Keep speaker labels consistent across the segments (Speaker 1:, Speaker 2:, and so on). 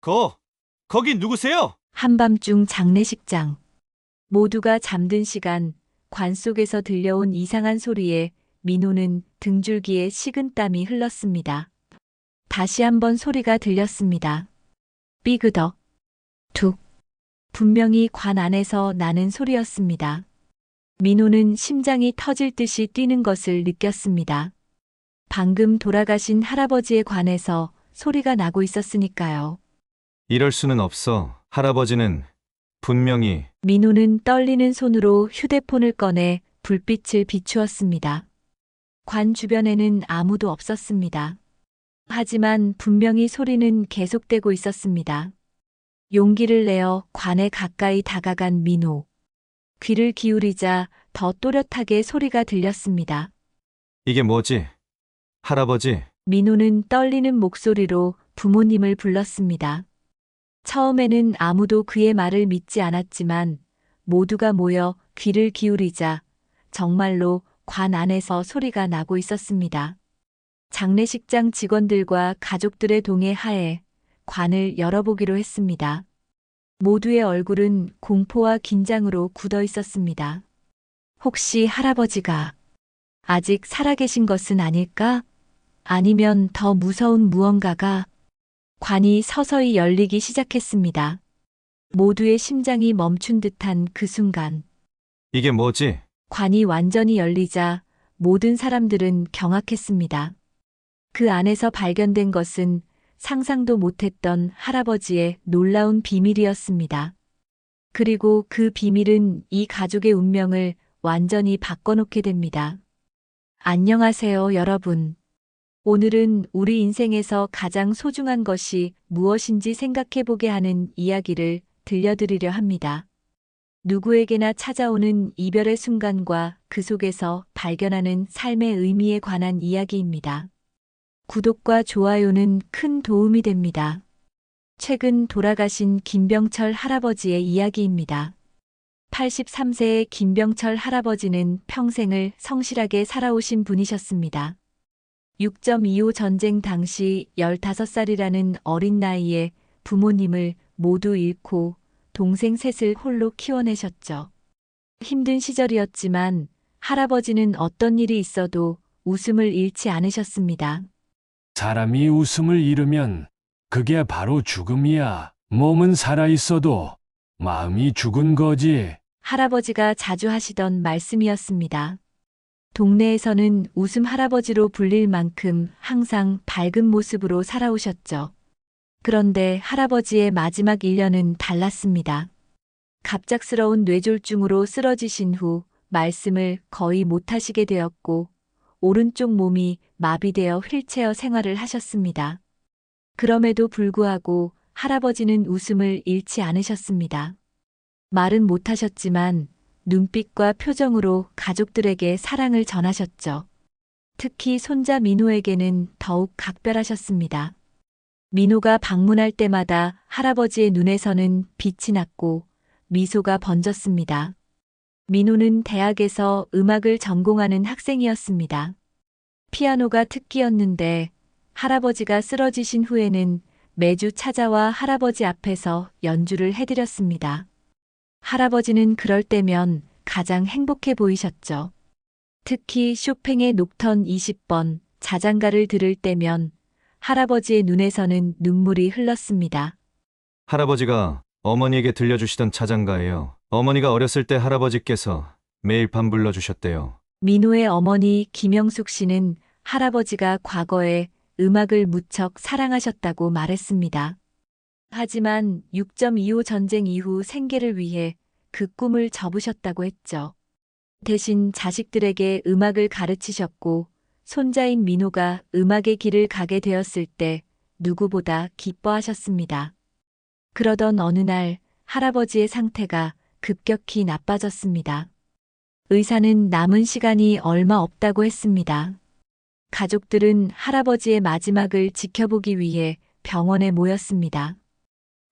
Speaker 1: 거기 누구세요?
Speaker 2: 한밤중 장례식장. 모두가 잠든 시간, 관 속에서 들려온 이상한 소리에 민호는 등줄기에 식은땀이 흘렀습니다. 다시 한번 소리가 들렸습니다. 삐그덕, 툭. 분명히 관 안에서 나는 소리였습니다. 민호는 심장이 터질 듯이 뛰는 것을 느꼈습니다. 방금 돌아가신 할아버지의 관에서 소리가 나고 있었으니까요.
Speaker 1: 이럴 수는 없어. 할아버지는 분명히
Speaker 2: 민호는 떨리는 손으로 휴대폰을 꺼내 불빛을 비추었습니다. 관 주변에는 아무도 없었습니다. 하지만 분명히 소리는 계속되고 있었습니다. 용기를 내어 관에 가까이 다가간 민호. 귀를 기울이자 더 또렷하게 소리가 들렸습니다.
Speaker 1: 이게 뭐지? 할아버지,
Speaker 2: 민호는 떨리는 목소리로 부모님을 불렀습니다. 처음에는 아무도 그의 말을 믿지 않았지만 모두가 모여 귀를 기울이자 정말로 관 안에서 소리가 나고 있었습니다. 장례식장 직원들과 가족들의 동의 하에 관을 열어보기로 했습니다. 모두의 얼굴은 공포와 긴장으로 굳어 있었습니다. 혹시 할아버지가 아직 살아계신 것은 아닐까? 아니면 더 무서운 무언가가? 관이 서서히 열리기 시작했습니다. 모두의 심장이 멈춘 듯한 그 순간,
Speaker 1: 이게 뭐지?
Speaker 2: 관이 완전히 열리자 모든 사람들은 경악했습니다. 그 안에서 발견된 것은 상상도 못했던 할아버지의 놀라운 비밀이었습니다. 그리고 그 비밀은 이 가족의 운명을 완전히 바꿔놓게 됩니다. 안녕하세요, 여러분. 오늘은 우리 인생에서 가장 소중한 것이 무엇인지 생각해보게 하는 이야기를 들려드리려 합니다. 누구에게나 찾아오는 이별의 순간과 그 속에서 발견하는 삶의 의미에 관한 이야기입니다. 구독과 좋아요는 큰 도움이 됩니다. 최근 돌아가신 김병철 할아버지의 이야기입니다. 83세의 김병철 할아버지는 평생을 성실하게 살아오신 분이셨습니다. 6.25 전쟁 당시 15살이라는 어린 나이에 부모님을 모두 잃고 동생 셋을 홀로 키워내셨죠. 힘든 시절이었지만 할아버지는 어떤 일이 있어도 웃음을 잃지 않으셨습니다.
Speaker 3: 사람이 웃음을 잃으면 그게 바로 죽음이야. 몸은 살아있어도 마음이 죽은 거지.
Speaker 2: 할아버지가 자주 하시던 말씀이었습니다. 동네에서는 웃음 할아버지로 불릴 만큼 항상 밝은 모습으로 살아오셨죠. 그런데 할아버지의 마지막 1년은 달랐습니다. 갑작스러운 뇌졸중으로 쓰러지신 후 말씀을 거의 못하시게 되었고 오른쪽 몸이 마비되어 휠체어 생활을 하셨습니다. 그럼에도 불구하고 할아버지는 웃음을 잃지 않으셨습니다. 말은 못하셨지만 눈빛과 표정으로 가족들에게 사랑을 전하셨죠. 특히 손자 민호에게는 더욱 각별하셨습니다. 민호가 방문할 때마다 할아버지의 눈에서는 빛이 났고 미소가 번졌습니다. 민호는 대학에서 음악을 전공하는 학생이었습니다. 피아노가 특기였는데 할아버지가 쓰러지신 후에는 매주 찾아와 할아버지 앞에서 연주를 해드렸습니다. 할아버지는 그럴 때면 가장 행복해 보이셨죠. 특히 쇼팽의 녹턴 20번 자장가를 들을 때면 할아버지의 눈에서는 눈물이 흘렀습니다.
Speaker 1: 할아버지가 어머니에게 들려주시던 자장가예요. 어머니가 어렸을 때 할아버지께서 매일 밤 불러주셨대요.
Speaker 2: 민호의 어머니 김영숙 씨는 할아버지가 과거에 음악을 무척 사랑하셨다고 말했습니다. 하지만 6.25 전쟁 이후 생계를 위해 그 꿈을 접으셨다고 했죠. 대신 자식들에게 음악을 가르치셨고 손자인 민호가 음악의 길을 가게 되었을 때 누구보다 기뻐하셨습니다. 그러던 어느 날 할아버지의 상태가 급격히 나빠졌습니다. 의사는 남은 시간이 얼마 없다고 했습니다. 가족들은 할아버지의 마지막을 지켜보기 위해 병원에 모였습니다.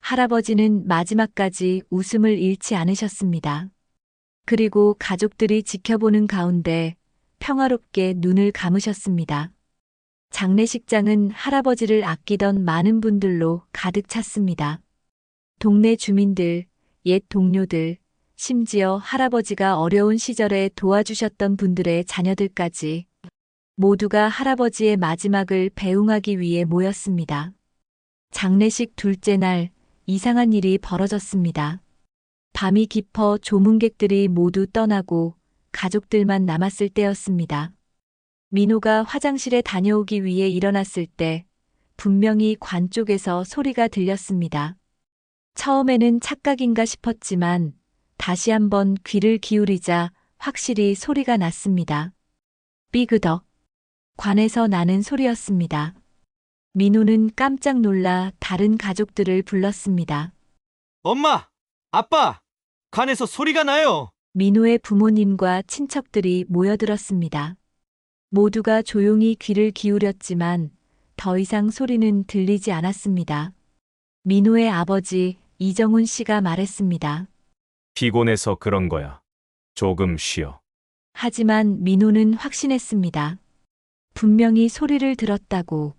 Speaker 2: 할아버지는 마지막까지 웃음을 잃지 않으셨습니다. 그리고 가족들이 지켜보는 가운데 평화롭게 눈을 감으셨습니다. 장례식장은 할아버지를 아끼던 많은 분들로 가득 찼습니다. 동네 주민들, 옛 동료들, 심지어 할아버지가 어려운 시절에 도와주셨던 분들의 자녀들까지 모두가 할아버지의 마지막을 배웅하기 위해 모였습니다. 장례식 둘째 날 이상한 일이 벌어졌습니다. 밤이 깊어 조문객들이 모두 떠나고 가족들만 남았을 때였습니다. 민호가 화장실에 다녀오기 위해 일어났을 때 분명히 관 쪽에서 소리가 들렸습니다. 처음에는 착각인가 싶었지만 다시 한번 귀를 기울이자 확실히 소리가 났습니다. 삐그덕. 관에서 나는 소리였습니다. 민호는 깜짝 놀라 다른 가족들을 불렀습니다.
Speaker 1: 엄마! 아빠! 관에서 소리가 나요!
Speaker 2: 민호의 부모님과 친척들이 모여들었습니다. 모두가 조용히 귀를 기울였지만 더 이상 소리는 들리지 않았습니다. 민호의 아버지 이정훈 씨가 말했습니다.
Speaker 4: 피곤해서 그런 거야. 조금 쉬어.
Speaker 2: 하지만 민호는 확신했습니다. 분명히 소리를 들었다고.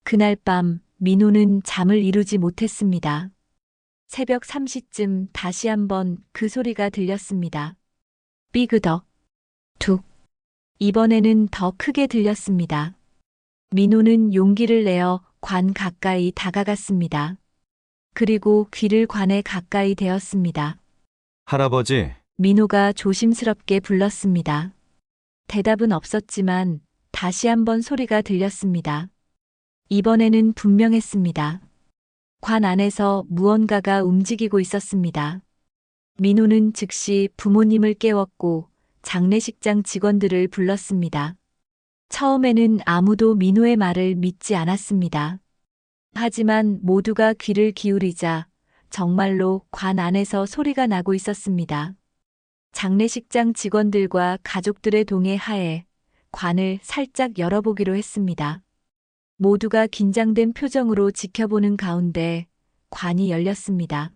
Speaker 2: 그날 밤 민호는 잠을 이루지 못했습니다. 새벽 3시쯤 다시 한번 그 소리가 들렸습니다. 삐그덕. 툭. 이번에는 더 크게 들렸습니다. 민호는 용기를 내어 관 가까이 다가갔습니다. 그리고 귀를 관에 가까이 대었습니다.
Speaker 1: 할아버지,
Speaker 2: 민호가 조심스럽게 불렀습니다. 대답은 없었지만 다시 한번 소리가 들렸습니다. 이번에는 분명했습니다. 관 안에서 무언가가 움직이고 있었습니다. 민호는 즉시 부모님을 깨웠고 장례식장 직원들을 불렀습니다. 처음에는 아무도 민호의 말을 믿지 않았습니다. 하지만 모두가 귀를 기울이자 정말로 관 안에서 소리가 나고 있었습니다. 장례식장 직원들과 가족들의 동의 하에 관을 살짝 열어보기로 했습니다. 모두가 긴장된 표정으로 지켜보는 가운데 관이 열렸습니다.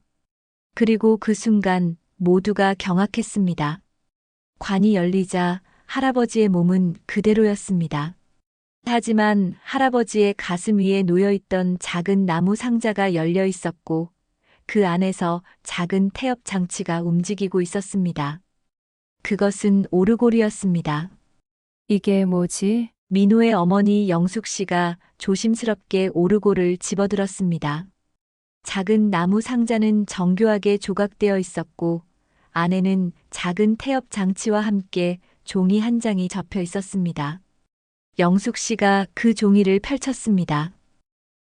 Speaker 2: 그리고 그 순간 모두가 경악했습니다. 관이 열리자 할아버지의 몸은 그대로였습니다. 하지만 할아버지의 가슴 위에 놓여있던 작은 나무 상자가 열려 있었고 그 안에서 작은 태엽 장치가 움직이고 있었습니다. 그것은 오르골이었습니다.
Speaker 5: 이게 뭐지?
Speaker 2: 민호의 어머니 영숙 씨가 조심스럽게 오르골을 집어들었습니다. 작은 나무 상자는 정교하게 조각되어 있었고 안에는 작은 태엽 장치와 함께 종이 한 장이 접혀 있었습니다. 영숙 씨가 그 종이를 펼쳤습니다.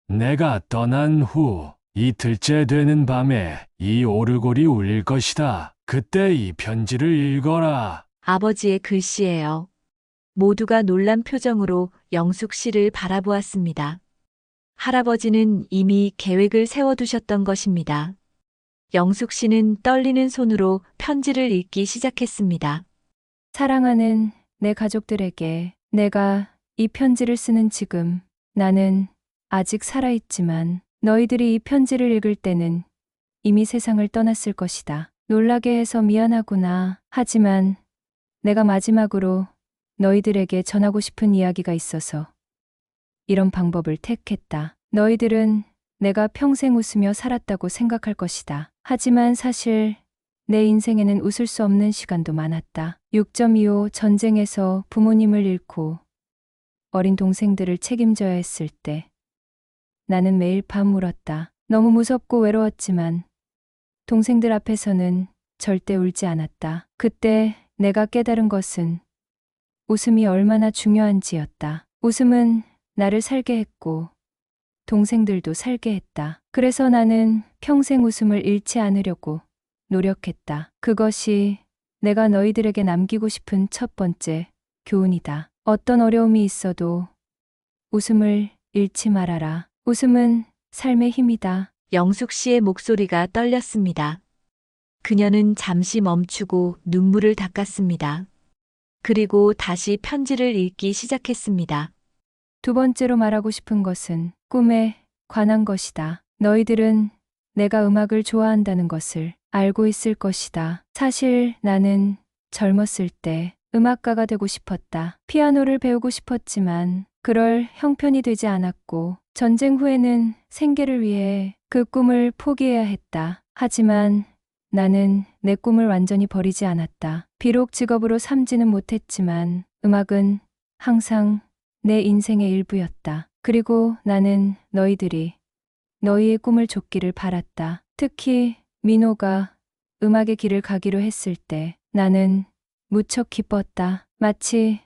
Speaker 3: 내가 떠난 후 이틀째 되는 밤에 이 오르골이 울릴 것이다. 그때 이 편지를 읽어라.
Speaker 2: 아버지의 글씨예요. 모두가 놀란 표정으로 영숙 씨를 바라보았습니다. 할아버지는 이미 계획을 세워두셨던 것입니다. 영숙 씨는 떨리는 손으로 편지를 읽기 시작했습니다.
Speaker 5: 사랑하는 내 가족들에게 내가 이 편지를 쓰는 지금 나는 아직 살아있지만 너희들이 이 편지를 읽을 때는 이미 세상을 떠났을 것이다. 놀라게 해서 미안하구나. 하지만 내가 마지막으로 너희들에게 전하고 싶은 이야기가 있어서 이런 방법을 택했다. 너희들은 내가 평생 웃으며 살았다고 생각할 것이다. 하지만 사실 내 인생에는 웃을 수 없는 시간도 많았다. 6.25 전쟁에서 부모님을 잃고 어린 동생들을 책임져야 했을 때 나는 매일 밤 울었다. 너무 무섭고 외로웠지만 동생들 앞에서는 절대 울지 않았다. 그때 내가 깨달은 것은 웃음이 얼마나 중요한지였다. 웃음은 나를 살게 했고 동생들도 살게 했다. 그래서 나는 평생 웃음을 잃지 않으려고 노력했다. 그것이 내가 너희들에게 남기고 싶은 첫 번째 교훈이다. 어떤 어려움이 있어도 웃음을 잃지 말아라. 웃음은 삶의 힘이다.
Speaker 2: 영숙 씨의 목소리가 떨렸습니다. 그녀는 잠시 멈추고 눈물을 닦았습니다. 그리고 다시 편지를 읽기 시작했습니다.
Speaker 5: 두 번째로 말하고 싶은 것은 꿈에 관한 것이다. 너희들은 내가 음악을 좋아한다는 것을 알고 있을 것이다. 사실 나는 젊었을 때 음악가가 되고 싶었다. 피아노를 배우고 싶었지만 그럴 형편이 되지 않았고, 전쟁 후에는 생계를 위해 그 꿈을 포기해야 했다. 하지만 나는 내 꿈을 완전히 버리지 않았다. 비록 직업으로 삼지는 못했지만 음악은 항상 내 인생의 일부였다. 그리고 나는 너희의 꿈을 좇기를 바랐다. 특히 민호가 음악의 길을 가기로 했을 때 나는 무척 기뻤다. 마치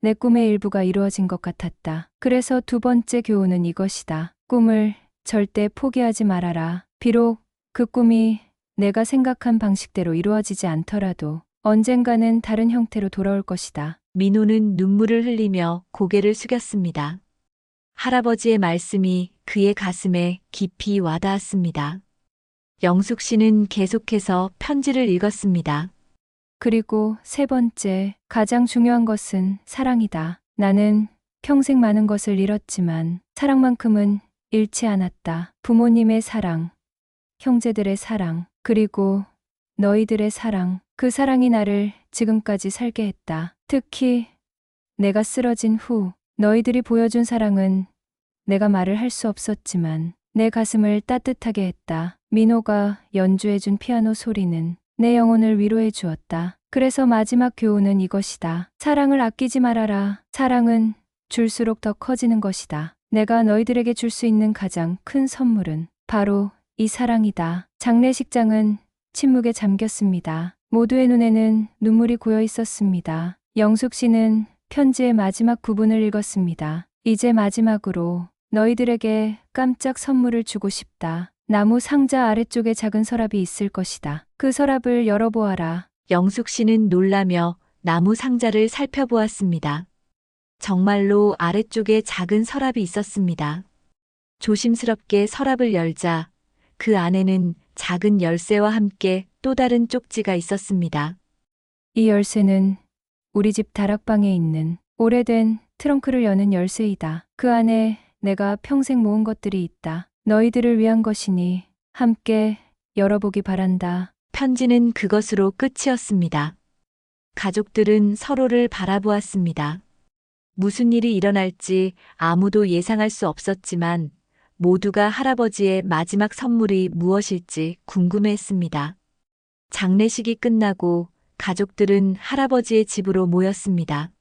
Speaker 5: 내 꿈의 일부가 이루어진 것 같았다. 그래서 두 번째 교훈은 이것이다. 꿈을 절대 포기하지 말아라. 비록 그 꿈이 내가 생각한 방식대로 이루어지지 않더라도 언젠가는 다른 형태로 돌아올 것이다.
Speaker 2: 민호는 눈물을 흘리며 고개를 숙였습니다. 할아버지의 말씀이 그의 가슴에 깊이 와닿았습니다. 영숙 씨는 계속해서 편지를 읽었습니다.
Speaker 5: 그리고 세 번째, 가장 중요한 것은 사랑이다. 나는 평생 많은 것을 잃었지만 사랑만큼은 잃지 않았다. 부모님의 사랑, 형제들의 사랑, 그리고 너희들의 사랑. 그 사랑이 나를 지금까지 살게 했다. 특히 내가 쓰러진 후 너희들이 보여준 사랑은 내가 말을 할 수 없었지만 내 가슴을 따뜻하게 했다. 민호가 연주해준 피아노 소리는 내 영혼을 위로해 주었다. 그래서 마지막 교훈은 이것이다. 사랑을 아끼지 말아라. 사랑은 줄수록 더 커지는 것이다. 내가 너희들에게 줄 수 있는 가장 큰 선물은 바로 이 사랑이다. 장례식장은 침묵에 잠겼습니다. 모두의 눈에는 눈물이 고여 있었습니다. 영숙 씨는 편지의 마지막 부분을 읽었습니다. 이제 마지막으로 너희들에게 깜짝 선물을 주고 싶다. 나무 상자 아래쪽에 작은 서랍이 있을 것이다. 그 서랍을 열어보아라.
Speaker 2: 영숙 씨는 놀라며 나무 상자를 살펴보았습니다. 정말로 아래쪽에 작은 서랍이 있었습니다. 조심스럽게 서랍을 열자 그 안에는 작은 열쇠와 함께 또 다른 쪽지가 있었습니다.
Speaker 5: 이 열쇠는 우리 집 다락방에 있는 오래된 트렁크를 여는 열쇠이다. 그 안에 내가 평생 모은 것들이 있다. 너희들을 위한 것이니 함께 열어보기 바란다.
Speaker 2: 편지는 그것으로 끝이었습니다. 가족들은 서로를 바라보았습니다. 무슨 일이 일어날지 아무도 예상할 수 없었지만 모두가 할아버지의 마지막 선물이 무엇일지 궁금해했습니다. 장례식이 끝나고 가족들은 할아버지의 집으로 모였습니다.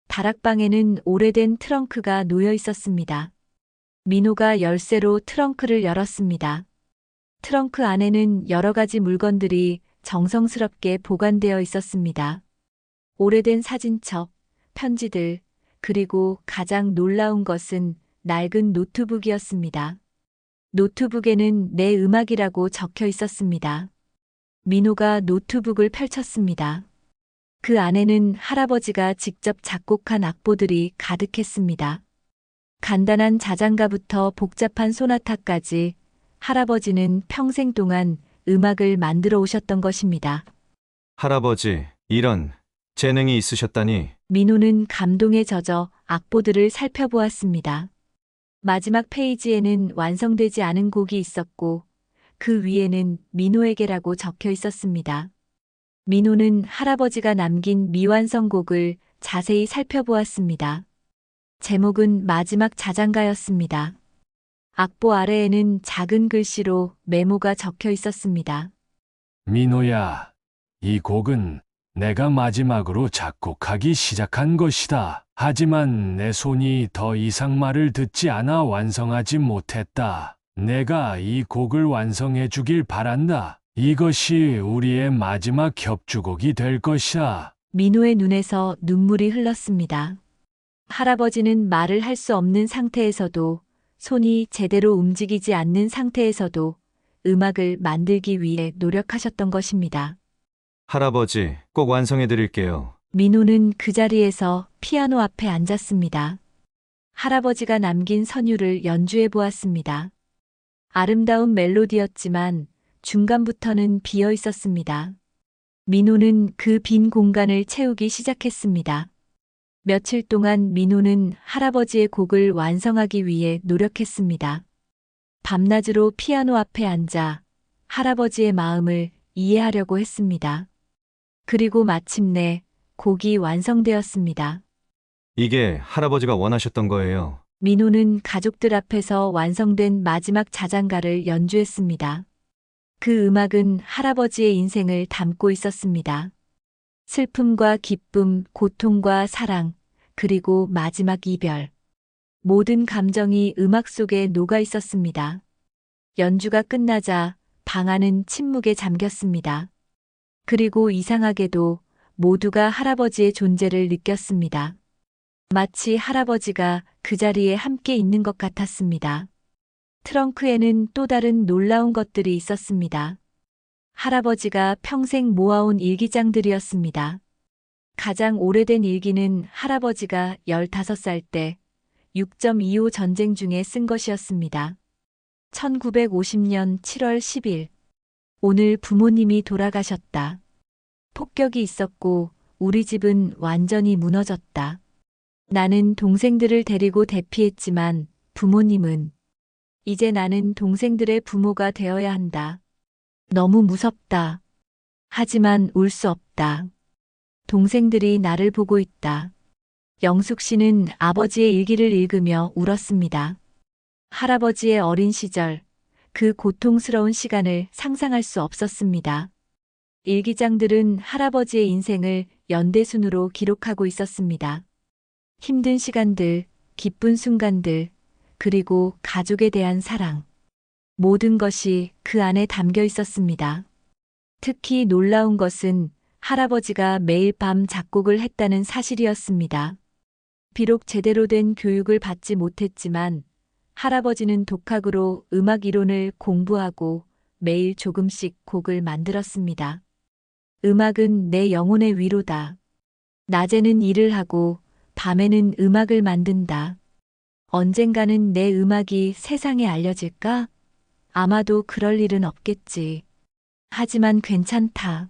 Speaker 2: 다락방에는 오래된 트렁크가 놓여 있었습니다. 민호가 열쇠로 트렁크를 열었습니다. 트렁크 안에는 여러 가지 물건들이 정성스럽게 보관되어 있었습니다. 오래된 사진첩, 편지들, 그리고 가장 놀라운 것은 낡은 노트북이었습니다. 노트북에는 내 음악이라고 적혀 있었습니다. 민호가 노트북을 펼쳤습니다. 그 안에는 할아버지가 직접 작곡한 악보들이 가득했습니다. 간단한 자장가부터 복잡한 소나타까지 할아버지는 평생 동안 음악을 만들어 오셨던 것입니다.
Speaker 1: 할아버지, 이런 재능이 있으셨다니.
Speaker 2: 민호는 감동에 젖어 악보들을 살펴보았습니다. 마지막 페이지에는 완성되지 않은 곡이 있었고 그 위에는 민호에게라고 적혀 있었습니다. 민호는 할아버지가 남긴 미완성 곡을 자세히 살펴보았습니다. 제목은 마지막 자장가였습니다. 악보 아래에는 작은 글씨로 메모가 적혀 있었습니다.
Speaker 3: 민호야, 이 곡은 내가 마지막으로 작곡하기 시작한 것이다. 하지만 내 손이 더 이상 말을 듣지 않아 완성하지 못했다. 내가 이 곡을 완성해 주길 바란다. 이것이 우리의 마지막 협주곡이 될 것이야.
Speaker 2: 민호의 눈에서 눈물이 흘렀습니다. 할아버지는 말을 할 수 없는 상태에서도 손이 제대로 움직이지 않는 상태에서도 음악을 만들기 위해 노력하셨던 것입니다.
Speaker 1: 할아버지, 꼭 완성해 드릴게요.
Speaker 2: 민호는 그 자리에서 피아노 앞에 앉았습니다. 할아버지가 남긴 선율을 연주해 보았습니다. 아름다운 멜로디였지만 중간부터는 비어 있었습니다. 민호는 그 빈 공간을 채우기 시작했습니다. 며칠 동안 민호는 할아버지의 곡을 완성하기 위해 노력했습니다. 밤낮으로 피아노 앞에 앉아 할아버지의 마음을 이해하려고 했습니다. 그리고 마침내 곡이 완성되었습니다.
Speaker 1: 이게 할아버지가 원하셨던 거예요.
Speaker 2: 민호는 가족들 앞에서 완성된 마지막 자장가를 연주했습니다. 그 음악은 할아버지의 인생을 담고 있었습니다. 슬픔과 기쁨, 고통과 사랑, 그리고 마지막 이별. 모든 감정이 음악 속에 녹아 있었습니다. 연주가 끝나자 방 안은 침묵에 잠겼습니다. 그리고 이상하게도 모두가 할아버지의 존재를 느꼈습니다. 마치 할아버지가 그 자리에 함께 있는 것 같았습니다. 트렁크에는 또 다른 놀라운 것들이 있었습니다. 할아버지가 평생 모아온 일기장들이었습니다. 가장 오래된 일기는 할아버지가 15살 때 6.25 전쟁 중에 쓴 것이었습니다. 1950년 7월 10일. 오늘 부모님이 돌아가셨다. 폭격이 있었고 우리 집은 완전히 무너졌다. 나는 동생들을 데리고 대피했지만 부모님은 이제 나는 동생들의 부모가 되어야 한다. 너무 무섭다. 하지만 울 수 없다. 동생들이 나를 보고 있다. 영숙 씨는 아버지의 일기를 읽으며 울었습니다. 할아버지의 어린 시절, 그 고통스러운 시간을 상상할 수 없었습니다. 일기장들은 할아버지의 인생을 연대순으로 기록하고 있었습니다. 힘든 시간들, 기쁜 순간들, 그리고 가족에 대한 사랑. 모든 것이 그 안에 담겨 있었습니다. 특히 놀라운 것은 할아버지가 매일 밤 작곡을 했다는 사실이었습니다. 비록 제대로 된 교육을 받지 못했지만 할아버지는 독학으로 음악 이론을 공부하고 매일 조금씩 곡을 만들었습니다. 음악은 내 영혼의 위로다. 낮에는 일을 하고 밤에는 음악을 만든다. 언젠가는 내 음악이 세상에 알려질까? 아마도 그럴 일은 없겠지. 하지만 괜찮다.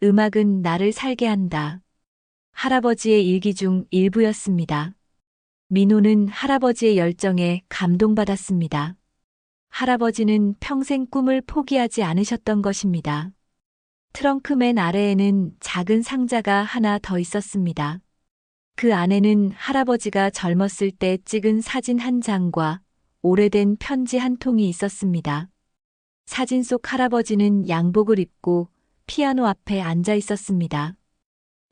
Speaker 2: 음악은 나를 살게 한다. 할아버지의 일기 중 일부였습니다. 민호는 할아버지의 열정에 감동받았습니다. 할아버지는 평생 꿈을 포기하지 않으셨던 것입니다. 트렁크맨 아래에는 작은 상자가 하나 더 있었습니다. 그 안에는 할아버지가 젊었을 때 찍은 사진 한 장과 오래된 편지 한 통이 있었습니다. 사진 속 할아버지는 양복을 입고 피아노 앞에 앉아 있었습니다.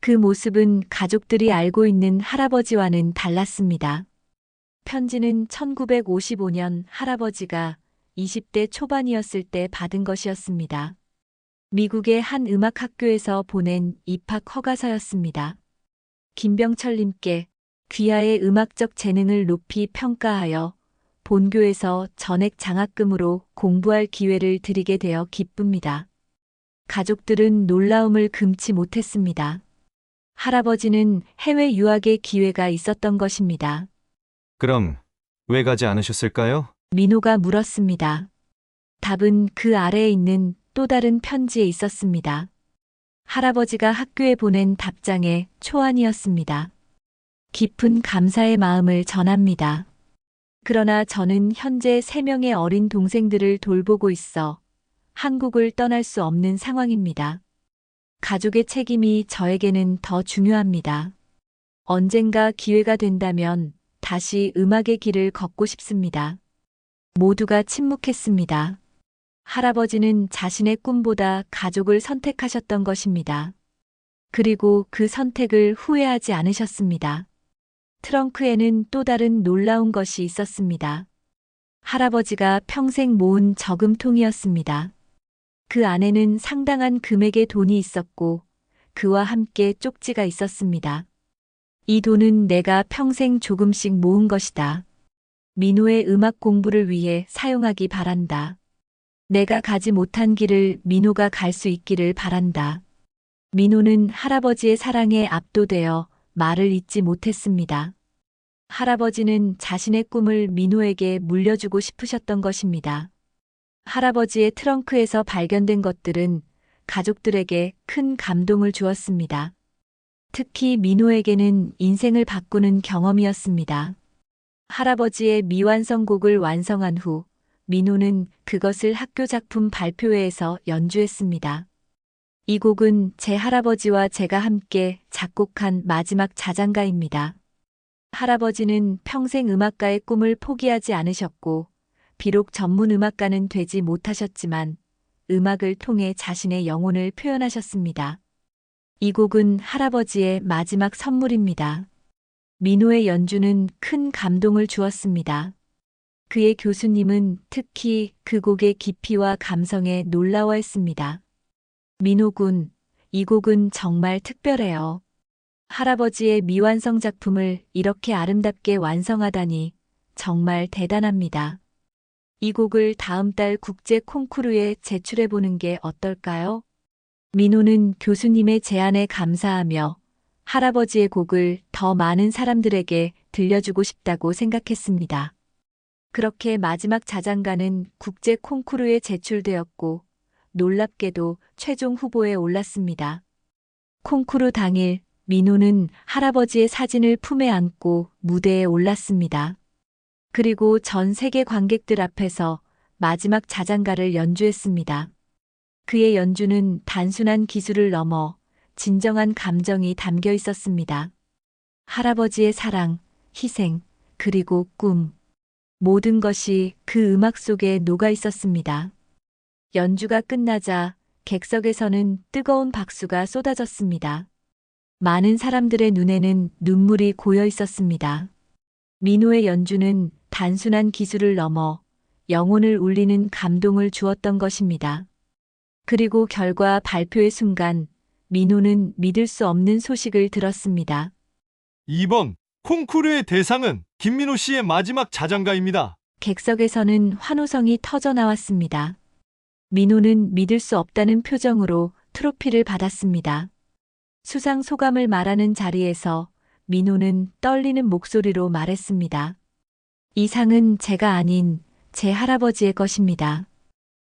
Speaker 2: 그 모습은 가족들이 알고 있는 할아버지와는 달랐습니다. 편지는 1955년 할아버지가 20대 초반이었을 때 받은 것이었습니다. 미국의 한 음악학교에서 보낸 입학 허가서였습니다. 김병철님께 귀하의 음악적 재능을 높이 평가하여 본교에서 전액 장학금으로 공부할 기회를 드리게 되어 기쁩니다. 가족들은 놀라움을 금치 못했습니다. 할아버지는 해외 유학의 기회가 있었던 것입니다.
Speaker 1: 그럼 왜 가지 않으셨을까요?
Speaker 2: 민호가 물었습니다. 답은 그 아래에 있는 또 다른 편지에 있었습니다. 할아버지가 학교에 보낸 답장의 초안이었습니다. 깊은 감사의 마음을 전합니다. 그러나 저는 현재 3명의 어린 동생들을 돌보고 있어 한국을 떠날 수 없는 상황입니다. 가족의 책임이 저에게는 더 중요합니다. 언젠가 기회가 된다면 다시 음악의 길을 걷고 싶습니다. 모두가 침묵했습니다. 할아버지는 자신의 꿈보다 가족을 선택하셨던 것입니다. 그리고 그 선택을 후회하지 않으셨습니다. 트렁크에는 또 다른 놀라운 것이 있었습니다. 할아버지가 평생 모은 저금통이었습니다. 그 안에는 상당한 금액의 돈이 있었고 그와 함께 쪽지가 있었습니다. 이 돈은 내가 평생 조금씩 모은 것이다. 민호의 음악 공부를 위해 사용하기 바란다. 내가 가지 못한 길을 민호가 갈 수 있기를 바란다. 민호는 할아버지의 사랑에 압도되어 말을 잇지 못했습니다. 할아버지는 자신의 꿈을 민호에게 물려주고 싶으셨던 것입니다. 할아버지의 트렁크에서 발견된 것들은 가족들에게 큰 감동을 주었습니다. 특히 민호에게는 인생을 바꾸는 경험이었습니다. 할아버지의 미완성곡을 완성한 후 민호는 그것을 학교 작품 발표회에서 연주했습니다. 이 곡은 제 할아버지와 제가 함께 작곡한 마지막 자장가입니다. 할아버지는 평생 음악가의 꿈을 포기하지 않으셨고, 비록 전문 음악가는 되지 못하셨지만, 음악을 통해 자신의 영혼을 표현하셨습니다. 이 곡은 할아버지의 마지막 선물입니다. 민호의 연주는 큰 감동을 주었습니다. 그의 교수님은 특히 그 곡의 깊이와 감성에 놀라워했습니다. 민호 군, 이 곡은 정말 특별해요. 할아버지의 미완성 작품을 이렇게 아름답게 완성하다니 정말 대단합니다. 이 곡을 다음 달 국제 콩쿠르에 제출해 보는 게 어떨까요? 민호는 교수님의 제안에 감사하며 할아버지의 곡을 더 많은 사람들에게 들려주고 싶다고 생각했습니다. 그렇게 마지막 자장가는 국제 콩쿠르에 제출되었고 놀랍게도 최종 후보에 올랐습니다. 콩쿠르 당일 민호는 할아버지의 사진을 품에 안고 무대에 올랐습니다. 그리고 전 세계 관객들 앞에서 마지막 자장가를 연주했습니다. 그의 연주는 단순한 기술을 넘어 진정한 감정이 담겨 있었습니다. 할아버지의 사랑, 희생, 그리고 꿈. 모든 것이 그 음악 속에 녹아 있었습니다. 연주가 끝나자 객석에서는 뜨거운 박수가 쏟아졌습니다. 많은 사람들의 눈에는 눈물이 고여 있었습니다. 민호의 연주는 단순한 기술을 넘어 영혼을 울리는 감동을 주었던 것입니다. 그리고 결과 발표의 순간 민호는 믿을 수 없는 소식을 들었습니다.
Speaker 6: 이번 콩쿠르의 대상은 김민호 씨의 마지막 자장가입니다.
Speaker 2: 객석에서는 환호성이 터져 나왔습니다. 민호는 믿을 수 없다는 표정으로 트로피를 받았습니다. 수상 소감을 말하는 자리에서 민호는 떨리는 목소리로 말했습니다. 이 상은 제가 아닌 제 할아버지의 것입니다.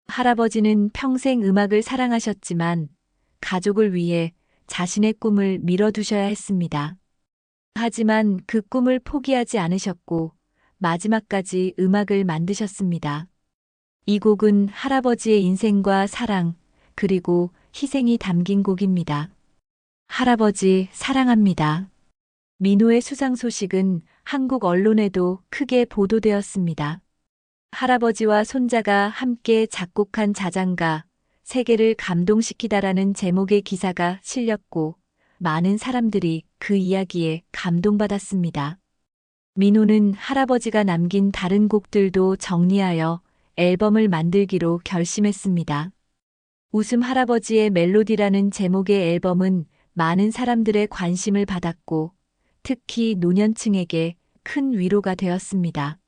Speaker 2: 할아버지는 평생 음악을 사랑하셨지만 가족을 위해 자신의 꿈을 밀어두셔야 했습니다. 하지만 그 꿈을 포기하지 않으셨고 마지막까지 음악을 만드셨습니다. 이 곡은 할아버지의 인생과 사랑, 그리고 희생이 담긴 곡입니다. 할아버지 사랑합니다. 민호의 수상 소식은 한국 언론에도 크게 보도되었습니다. 할아버지와 손자가 함께 작곡한 자장가, 세계를 감동시키다라는 제목의 기사가 실렸고, 많은 사람들이 그 이야기에 감동받았습니다. 민호는 할아버지가 남긴 다른 곡들도 정리하여 앨범을 만들기로 결심했습니다. 웃음 할아버지의 멜로디라는 제목의 앨범은 많은 사람들의 관심을 받았고, 특히 노년층에게 큰 위로가 되었습니다.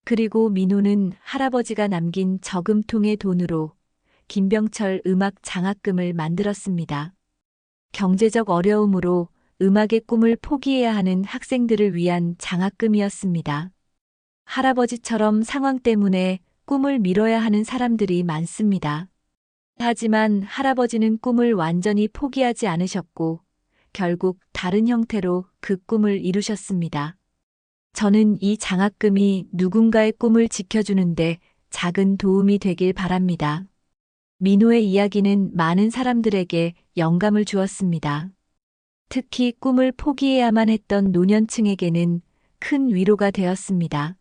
Speaker 2: 그리고 민호는 할아버지가 남긴 저금통의 돈으로 김병철 음악 장학금을 만들었습니다. 경제적 어려움으로 음악의 꿈을 포기해야 하는 학생들을 위한 장학금이었습니다. 할아버지처럼 상황 때문에 꿈을 미뤄야 하는 사람들이 많습니다. 하지만 할아버지는 꿈을 완전히 포기하지 않으셨고 결국 다른 형태로 그 꿈을 이루셨습니다. 저는 이 장학금이 누군가의 꿈을 지켜주는데 작은 도움이 되길 바랍니다. 민호의 이야기는 많은 사람들에게 영감을 주었습니다. 특히 꿈을 포기해야만 했던 노년층에게는 큰 위로가 되었습니다.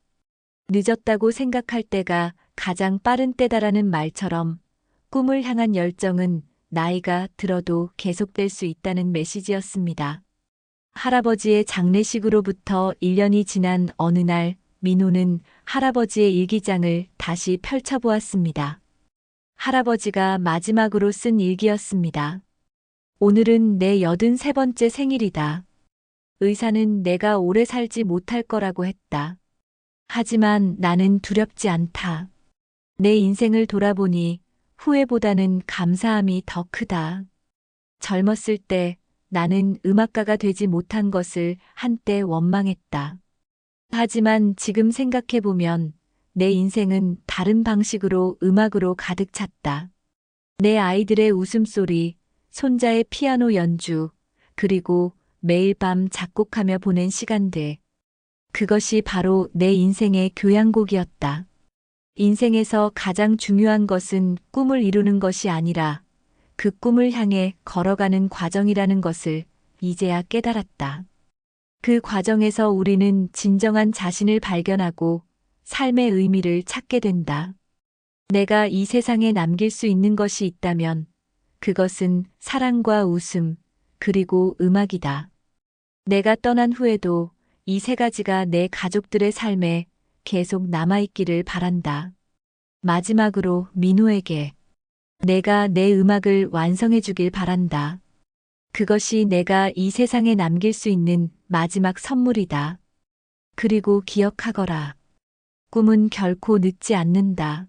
Speaker 2: 늦었다고 생각할 때가 가장 빠른 때다라는 말처럼 꿈을 향한 열정은 나이가 들어도 계속될 수 있다는 메시지였습니다. 할아버지의 장례식으로부터 1년이 지난 어느 날 민호는 할아버지의 일기장을 다시 펼쳐보았습니다. 할아버지가 마지막으로 쓴 일기였습니다. 오늘은 내 83번째 생일이다. 의사는 내가 오래 살지 못할 거라고 했다. 하지만 나는 두렵지 않다. 내 인생을 돌아보니 후회보다는 감사함이 더 크다. 젊었을 때 나는 음악가가 되지 못한 것을 한때 원망했다. 하지만 지금 생각해보면 내 인생은 다른 방식으로 음악으로 가득 찼다. 내 아이들의 웃음소리, 손자의 피아노 연주, 그리고 매일 밤 작곡하며 보낸 시간들. 그것이 바로 내 인생의 교향곡이었다. 인생에서 가장 중요한 것은 꿈을 이루는 것이 아니라 그 꿈을 향해 걸어가는 과정이라는 것을 이제야 깨달았다. 그 과정에서 우리는 진정한 자신을 발견하고 삶의 의미를 찾게 된다. 내가 이 세상에 남길 수 있는 것이 있다면 그것은 사랑과 웃음, 그리고 음악이다. 내가 떠난 후에도 이 세 가지가 내 가족들의 삶에 계속 남아있기를 바란다. 마지막으로 민호에게 내가 내 음악을 완성해 주길 바란다. 그것이 내가 이 세상에 남길 수 있는 마지막 선물이다. 그리고 기억하거라. 꿈은 결코 늦지 않는다.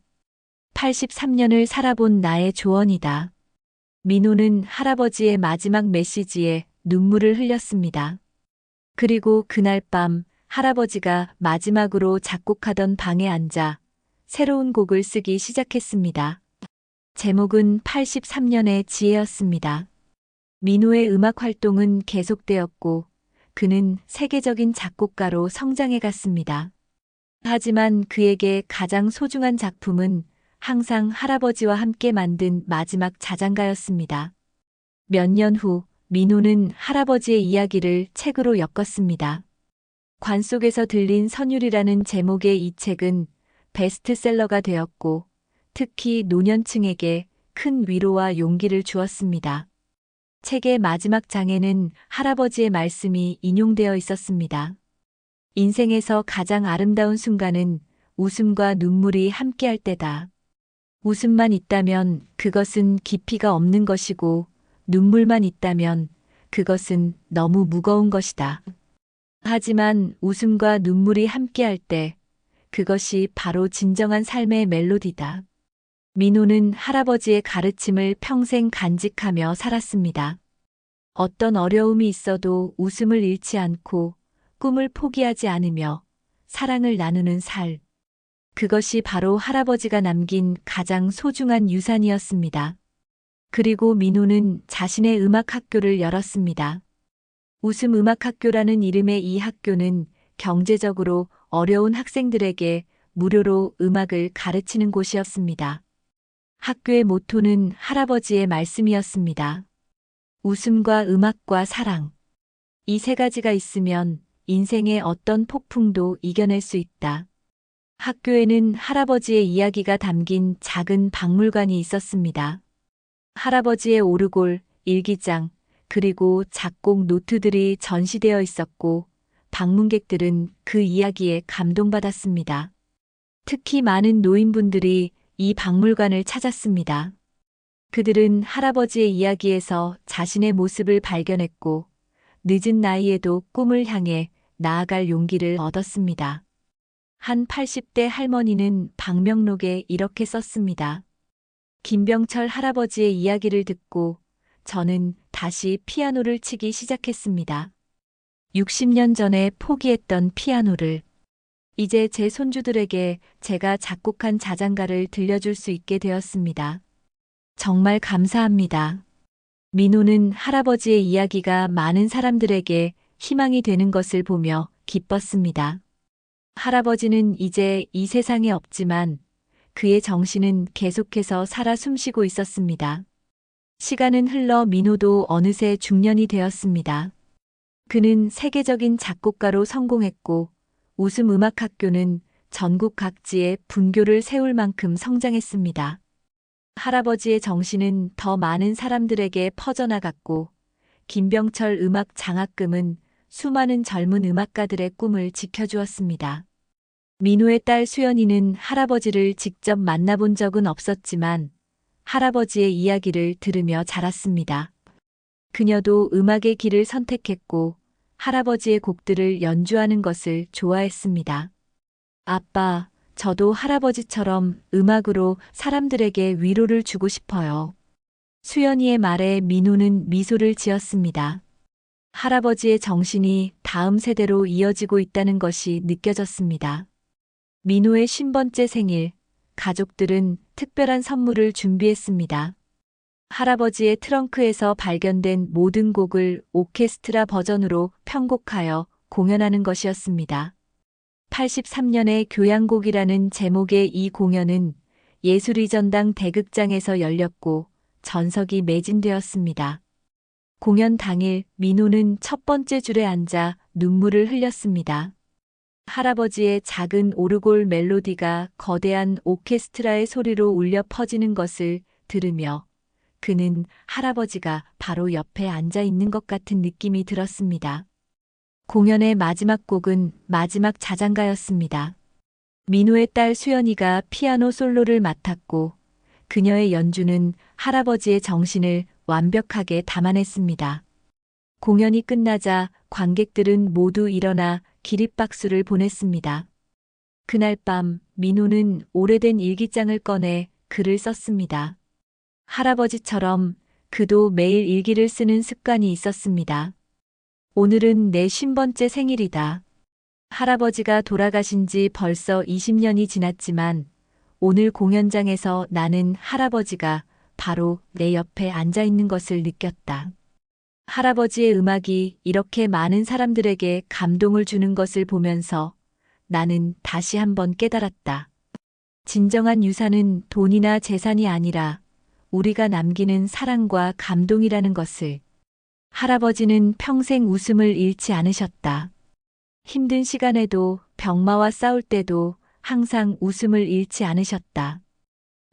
Speaker 2: 83년을 살아본 나의 조언이다. 민호는 할아버지의 마지막 메시지에 눈물을 흘렸습니다. 그리고 그날 밤 할아버지가 마지막으로 작곡하던 방에 앉아 새로운 곡을 쓰기 시작했습니다. 제목은 83년의 지혜였습니다. 민호의 음악 활동은 계속되었고 그는 세계적인 작곡가로 성장해 갔습니다. 하지만 그에게 가장 소중한 작품은 항상 할아버지와 함께 만든 마지막 자장가였습니다. 몇 년 후 민호는 할아버지의 이야기를 책으로 엮었습니다. 관 속에서 들린 선율이라는 제목의 이 책은 베스트셀러가 되었고 특히 노년층에게 큰 위로와 용기를 주었습니다. 책의 마지막 장에는 할아버지의 말씀이 인용되어 있었습니다. 인생에서 가장 아름다운 순간은 웃음과 눈물이 함께할 때다. 웃음만 있다면 그것은 깊이가 없는 것이고 눈물만 있다면 그것은 너무 무거운 것이다. 하지만 웃음과 눈물이 함께할 때 그것이 바로 진정한 삶의 멜로디다. 민호는 할아버지의 가르침을 평생 간직하며 살았습니다. 어떤 어려움이 있어도 웃음을 잃지 않고 꿈을 포기하지 않으며 사랑을 나누는 삶. 그것이 바로 할아버지가 남긴 가장 소중한 유산이었습니다. 그리고 민호는 자신의 음악 학교를 열었습니다. 웃음 음악 학교라는 이름의 이 학교는 경제적으로 어려운 학생들에게 무료로 음악을 가르치는 곳이었습니다. 학교의 모토는 할아버지의 말씀이었습니다. 웃음과 음악과 사랑. 이 세 가지가 있으면 인생의 어떤 폭풍도 이겨낼 수 있다. 학교에는 할아버지의 이야기가 담긴 작은 박물관이 있었습니다. 할아버지의 오르골, 일기장, 그리고 작곡 노트들이 전시되어 있었고 방문객들은 그 이야기에 감동받았습니다. 특히 많은 노인분들이 이 박물관을 찾았습니다. 그들은 할아버지의 이야기에서 자신의 모습을 발견했고 늦은 나이에도 꿈을 향해 나아갈 용기를 얻었습니다. 한 80대 할머니는 방명록에 이렇게 썼습니다. 김병철 할아버지의 이야기를 듣고 저는 다시 피아노를 치기 시작했습니다. 60년 전에 포기했던 피아노를 이제 제 손주들에게 제가 작곡한 자장가를 들려줄 수 있게 되었습니다. 정말 감사합니다. 민호는 할아버지의 이야기가 많은 사람들에게 희망이 되는 것을 보며 기뻤습니다. 할아버지는 이제 이 세상에 없지만 그의 정신은 계속해서 살아 숨쉬고 있었습니다. 시간은 흘러 민호도 어느새 중년이 되었습니다. 그는 세계적인 작곡가로 성공했고 웃음 음악학교는 전국 각지에 분교를 세울 만큼 성장했습니다. 할아버지의 정신은 더 많은 사람들에게 퍼져나갔고 김병철 음악 장학금은 수많은 젊은 음악가들의 꿈을 지켜주었습니다. 민호의 딸 수연이는 할아버지를 직접 만나본 적은 없었지만 할아버지의 이야기를 들으며 자랐습니다. 그녀도 음악의 길을 선택했고 할아버지의 곡들을 연주하는 것을 좋아했습니다. 아빠, 저도 할아버지처럼 음악으로 사람들에게 위로를 주고 싶어요. 수연이의 말에 민호는 미소를 지었습니다. 할아버지의 정신이 다음 세대로 이어지고 있다는 것이 느껴졌습니다. 민호의 50번째 생일, 가족들은 특별한 선물을 준비했습니다. 할아버지의 트렁크에서 발견된 모든 곡을 오케스트라 버전으로 편곡하여 공연하는 것이었습니다. 83년의 교향곡이라는 제목의 이 공연은 예술의 전당 대극장에서 열렸고 전석이 매진되었습니다. 공연 당일 민호는 첫 번째 줄에 앉아 눈물을 흘렸습니다. 할아버지의 작은 오르골 멜로디가 거대한 오케스트라의 소리로 울려 퍼지는 것을 들으며 그는 할아버지가 바로 옆에 앉아 있는 것 같은 느낌이 들었습니다. 공연의 마지막 곡은 마지막 자장가였습니다. 민호의 딸 수연이가 피아노 솔로를 맡았고 그녀의 연주는 할아버지의 정신을 완벽하게 담아냈습니다. 공연이 끝나자 관객들은 모두 일어나 기립박수를 보냈습니다. 그날 밤 민호는 오래된 일기장을 꺼내 글을 썼습니다. 할아버지처럼 그도 매일 일기를 쓰는 습관이 있었습니다. 오늘은 내 50번째 생일이다. 할아버지가 돌아가신 지 벌써 20년이 지났지만 오늘 공연장에서 나는 할아버지가 바로 내 옆에 앉아 있는 것을 느꼈다. 할아버지의 음악이 이렇게 많은 사람들에게 감동을 주는 것을 보면서 나는 다시 한번 깨달았다. 진정한 유산은 돈이나 재산이 아니라 우리가 남기는 사랑과 감동이라는 것을. 할아버지는 평생 웃음을 잃지 않으셨다. 힘든 시간에도 병마와 싸울 때도 항상 웃음을 잃지 않으셨다.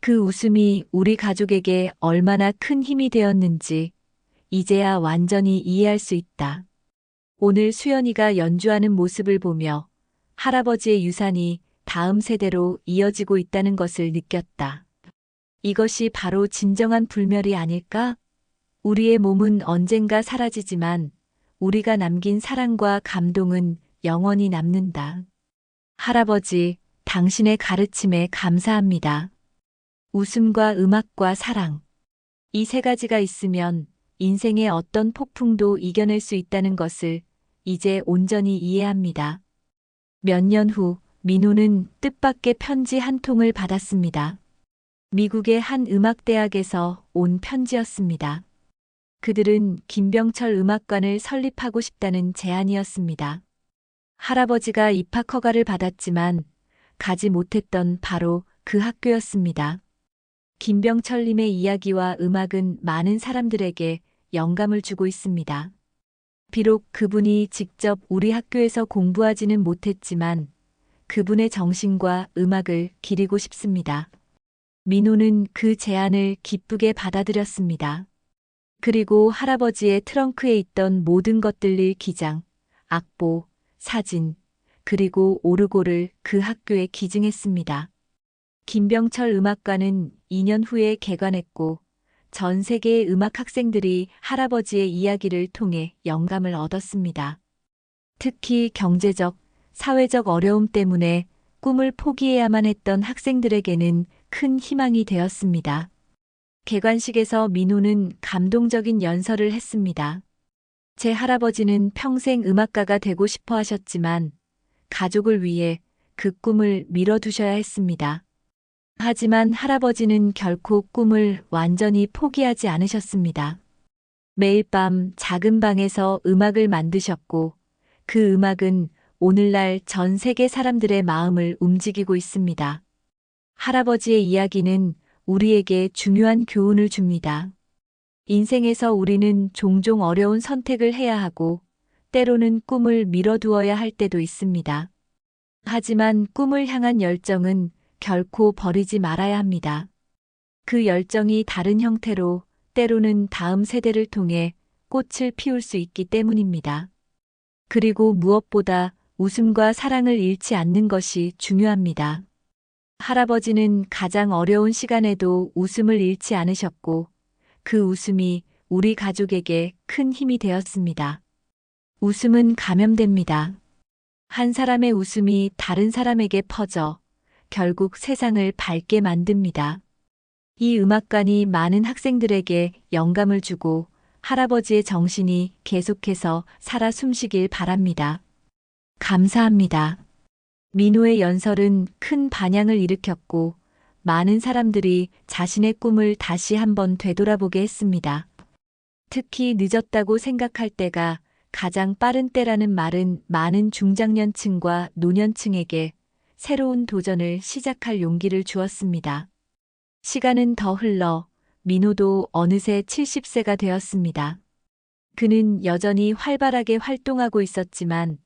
Speaker 2: 그 웃음이 우리 가족에게 얼마나 큰 힘이 되었는지 이제야 완전히 이해할 수 있다. 오늘 수연이가 연주하는 모습을 보며 할아버지의 유산이 다음 세대로 이어지고 있다는 것을 느꼈다. 이것이 바로 진정한 불멸이 아닐까? 우리의 몸은 언젠가 사라지지만 우리가 남긴 사랑과 감동은 영원히 남는다. 할아버지, 당신의 가르침에 감사합니다. 웃음과 음악과 사랑. 이 세 가지가 있으면 인생의 어떤 폭풍도 이겨낼 수 있다는 것을 이제 온전히 이해합니다. 몇 년 후 민호는 뜻밖의 편지 한 통을 받았습니다. 미국의 한 음악대학에서 온 편지였습니다. 그들은 김병철 음악관을 설립하고 싶다는 제안이었습니다. 할아버지가 입학 허가를 받았지만 가지 못했던 바로 그 학교였습니다. 김병철님의 이야기와 음악은 많은 사람들에게 영감을 주고 있습니다. 비록 그분이 직접 우리 학교에서 공부하지는 못했지만 그분의 정신과 음악을 기리고 싶습니다. 민호는 그 제안을 기쁘게 받아들였습니다. 그리고 할아버지의 트렁크에 있던 모든 것들을 기장, 악보, 사진, 그리고 오르골을 그 학교에 기증했습니다. 김병철 음악관은 2년 후에 개관했고 전 세계의 음악 학생들이 할아버지의 이야기를 통해 영감을 얻었습니다. 특히 경제적, 사회적 어려움 때문에 꿈을 포기해야만 했던 학생들에게는 큰 희망이 되었습니다. 개관식에서 민호는 감동적인 연설을 했습니다. 제 할아버지는 평생 음악가가 되고 싶어 하셨지만 가족을 위해 그 꿈을 미뤄두셔야 했습니다. 하지만 할아버지는 결코 꿈을 완전히 포기하지 않으셨습니다. 매일 밤 작은 방에서 음악을 만드셨고 그 음악은 오늘날 전 세계 사람들의 마음을 움직이고 있습니다. 할아버지의 이야기는 우리에게 중요한 교훈을 줍니다. 인생에서 우리는 종종 어려운 선택을 해야 하고 때로는 꿈을 미뤄두어야 할 때도 있습니다. 하지만 꿈을 향한 열정은 결코 버리지 말아야 합니다. 그 열정이 다른 형태로 때로는 다음 세대를 통해 꽃을 피울 수 있기 때문입니다. 그리고 무엇보다 웃음과 사랑을 잃지 않는 것이 중요합니다. 할아버지는 가장 어려운 시간에도 웃음을 잃지 않으셨고 그 웃음이 우리 가족에게 큰 힘이 되었습니다. 웃음은 감염됩니다. 한 사람의 웃음이 다른 사람에게 퍼져 결국 세상을 밝게 만듭니다. 이 음악관이 많은 학생들에게 영감을 주고 할아버지의 정신이 계속해서 살아 숨쉬길 바랍니다. 감사합니다. 민호의 연설은 큰 반향을 일으켰고 많은 사람들이 자신의 꿈을 다시 한번 되돌아보게 했습니다. 특히 늦었다고 생각할 때가 가장 빠른 때라는 말은 많은 중장년층과 노년층에게 새로운 도전을 시작할 용기를 주었습니다. 시간은 더 흘러 민호도 어느새 70세가 되었습니다. 그는 여전히 활발하게 활동하고 있었지만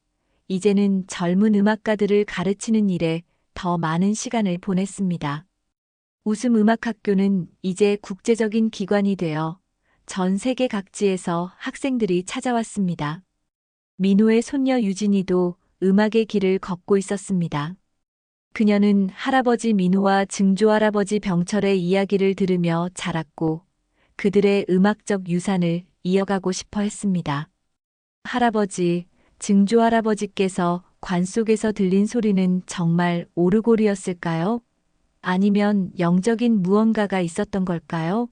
Speaker 2: 이제는 젊은 음악가들을 가르치는 일에 더 많은 시간을 보냈습니다. 웃음 음악학교는 이제 국제적인 기관이 되어 전 세계 각지에서 학생들이 찾아왔습니다. 민호의 손녀 유진이도 음악의 길을 걷고 있었습니다. 그녀는 할아버지 민호와 증조할아버지 병철의 이야기를 들으며 자랐고 그들의 음악적 유산을 이어가고 싶어 했습니다. 할아버지, 증조할아버지께서 관 속에서 들린 소리는 정말 오르골이었을까요? 아니면 영적인 무언가가 있었던 걸까요?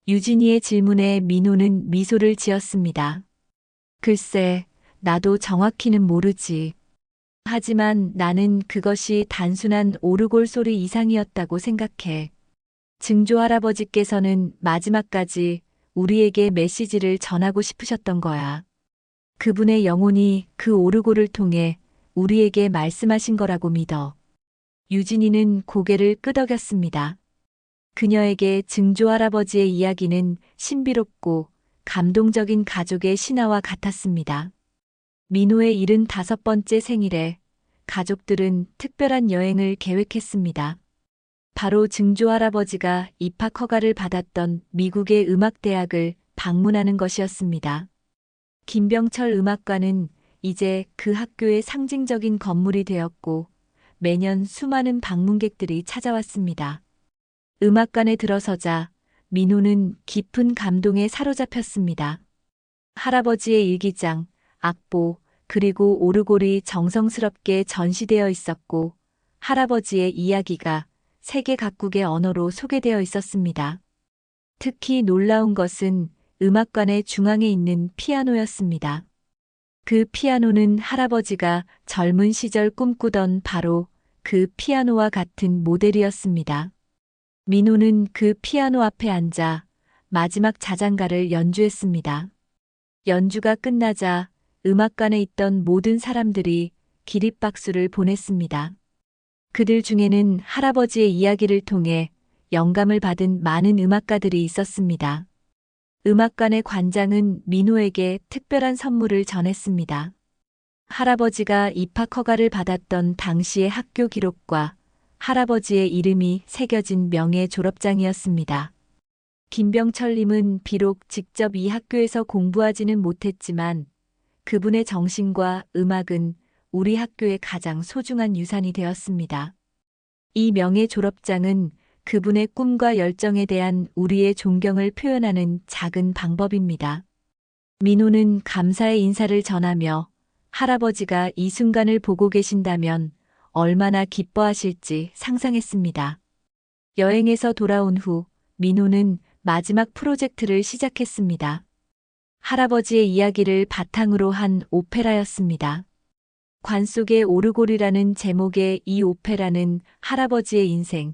Speaker 2: 유진이의 질문에 민호는 미소를 지었습니다. 글쎄, 나도 정확히는 모르지. 하지만 나는 그것이 단순한 오르골 소리 이상이었다고 생각해. 증조할아버지께서는 마지막까지 우리에게 메시지를 전하고 싶으셨던 거야. 그분의 영혼이 그 오르골을 통해 우리에게 말씀하신 거라고 믿어. 유진이는 고개를 끄덕였습니다. 그녀에게 증조할아버지의 이야기는 신비롭고 감동적인 가족의 신화와 같았습니다. 민호의 75번째 생일에 가족들은 특별한 여행을 계획했습니다. 바로 증조할아버지가 입학 허가를 받았던 미국의 음악대학을 방문하는 것이었습니다. 김병철 음악관은 이제 그 학교의 상징적인 건물이 되었고 매년 수많은 방문객들이 찾아왔습니다. 음악관에 들어서자 민호는 깊은 감동에 사로잡혔습니다. 할아버지의 일기장, 악보, 그리고 오르골이 정성스럽게 전시되어 있었고 할아버지의 이야기가 세계 각국의 언어로 소개되어 있었습니다. 특히 놀라운 것은 음악관의 중앙에 있는 피아노였습니다. 그 피아노는 할아버지가 젊은 시절 꿈꾸던 바로 그 피아노와 같은 모델이었습니다. 민호는 그 피아노 앞에 앉아 마지막 자장가를 연주했습니다. 연주가 끝나자 음악관에 있던 모든 사람들이 기립박수를 보냈습니다. 그들 중에는 할아버지의 이야기를 통해 영감을 받은 많은 음악가들이 있었습니다. 음악관의 관장은 민호에게 특별한 선물을 전했습니다. 할아버지가 입학 허가를 받았던 당시의 학교 기록과 할아버지의 이름이 새겨진 명예 졸업장이었습니다. 김병철님은 비록 직접 이 학교에서 공부하지는 못했지만 그분의 정신과 음악은 우리 학교의 가장 소중한 유산이 되었습니다. 이 명예 졸업장은 그분의 꿈과 열정에 대한 우리의 존경을 표현하는 작은 방법입니다. 민호는 감사의 인사를 전하며 할아버지가 이 순간을 보고 계신다면 얼마나 기뻐하실지 상상했습니다. 여행에서 돌아온 후 민호는 마지막 프로젝트를 시작했습니다. 할아버지의 이야기를 바탕으로 한 오페라였습니다. 관 속의 오르골이라는 제목의 이 오페라는 할아버지의 인생,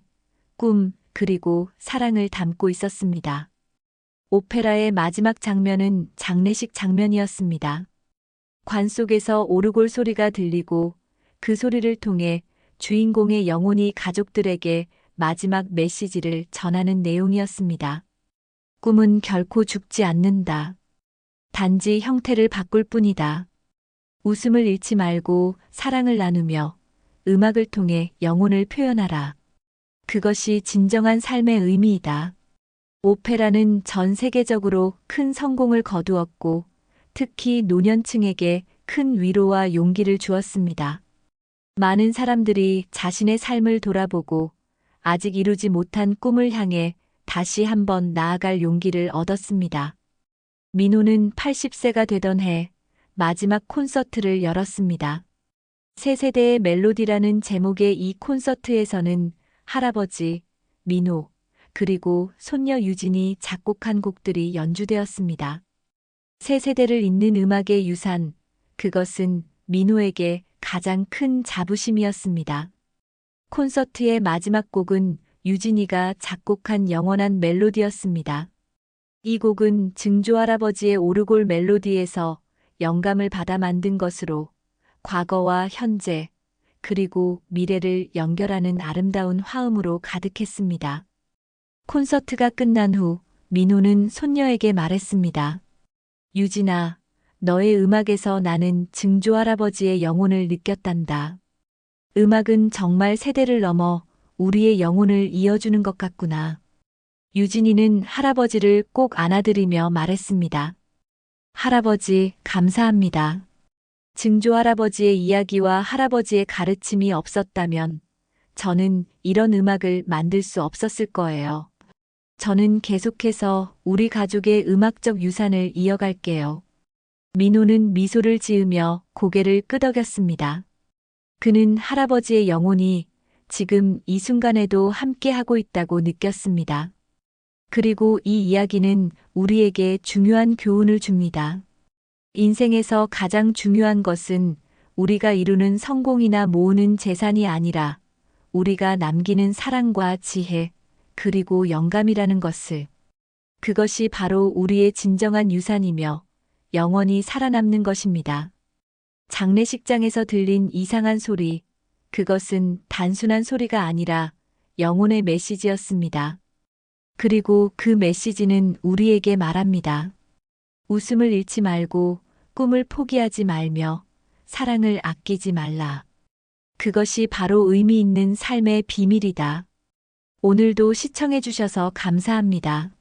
Speaker 2: 꿈, 그리고 사랑을 담고 있었습니다. 오페라의 마지막 장면은 장례식 장면이었습니다. 관 속에서 오르골 소리가 들리고 그 소리를 통해 주인공의 영혼이 가족들에게 마지막 메시지를 전하는 내용이었습니다. 꿈은 결코 죽지 않는다. 단지 형태를 바꿀 뿐이다. 웃음을 잃지 말고 사랑을 나누며 음악을 통해 영혼을 표현하라. 그것이 진정한 삶의 의미이다. 오페라는 전 세계적으로 큰 성공을 거두었고 특히 노년층에게 큰 위로와 용기를 주었습니다. 많은 사람들이 자신의 삶을 돌아보고 아직 이루지 못한 꿈을 향해 다시 한번 나아갈 용기를 얻었습니다. 민호는 80세가 되던 해 마지막 콘서트를 열었습니다. 새 세대의 멜로디라는 제목의 이 콘서트에서는 할아버지, 민호, 그리고 손녀 유진이 작곡한 곡들이 연주되었습니다. 새 세대를 잇는 음악의 유산, 그것은 민호에게 가장 큰 자부심이었습니다. 콘서트의 마지막 곡은 유진이가 작곡한 영원한 멜로디였습니다. 이 곡은 증조할아버지의 오르골 멜로디에서 영감을 받아 만든 것으로 과거와 현재, 그리고 미래를 연결하는 아름다운 화음으로 가득했습니다. 콘서트가 끝난 후 민호는 손녀에게 말했습니다. 유진아, 너의 음악에서 나는 증조 할아버지의 영혼을 느꼈단다. 음악은 정말 세대를 넘어 우리의 영혼을 이어주는 것 같구나. 유진이는 할아버지를 꼭 안아드리며 말했습니다. 할아버지, 감사합니다. 증조 할아버지의 이야기와 할아버지의 가르침이 없었다면 저는 이런 음악을 만들 수 없었을 거예요. 저는 계속해서 우리 가족의 음악적 유산을 이어갈게요. 민호는 미소를 지으며 고개를 끄덕였습니다. 그는 할아버지의 영혼이 지금 이 순간에도 함께하고 있다고 느꼈습니다. 그리고 이 이야기는 우리에게 중요한 교훈을 줍니다. 인생에서 가장 중요한 것은 우리가 이루는 성공이나 모으는 재산이 아니라 우리가 남기는 사랑과 지혜, 그리고 영감이라는 것을. 그것이 바로 우리의 진정한 유산이며 영원히 살아남는 것입니다. 장례식장에서 들린 이상한 소리, 그것은 단순한 소리가 아니라 영혼의 메시지였습니다. 그리고 그 메시지는 우리에게 말합니다. 웃음을 잃지 말고 꿈을 포기하지 말며 사랑을 아끼지 말라. 그것이 바로 의미 있는 삶의 비밀이다. 오늘도 시청해 주셔서 감사합니다.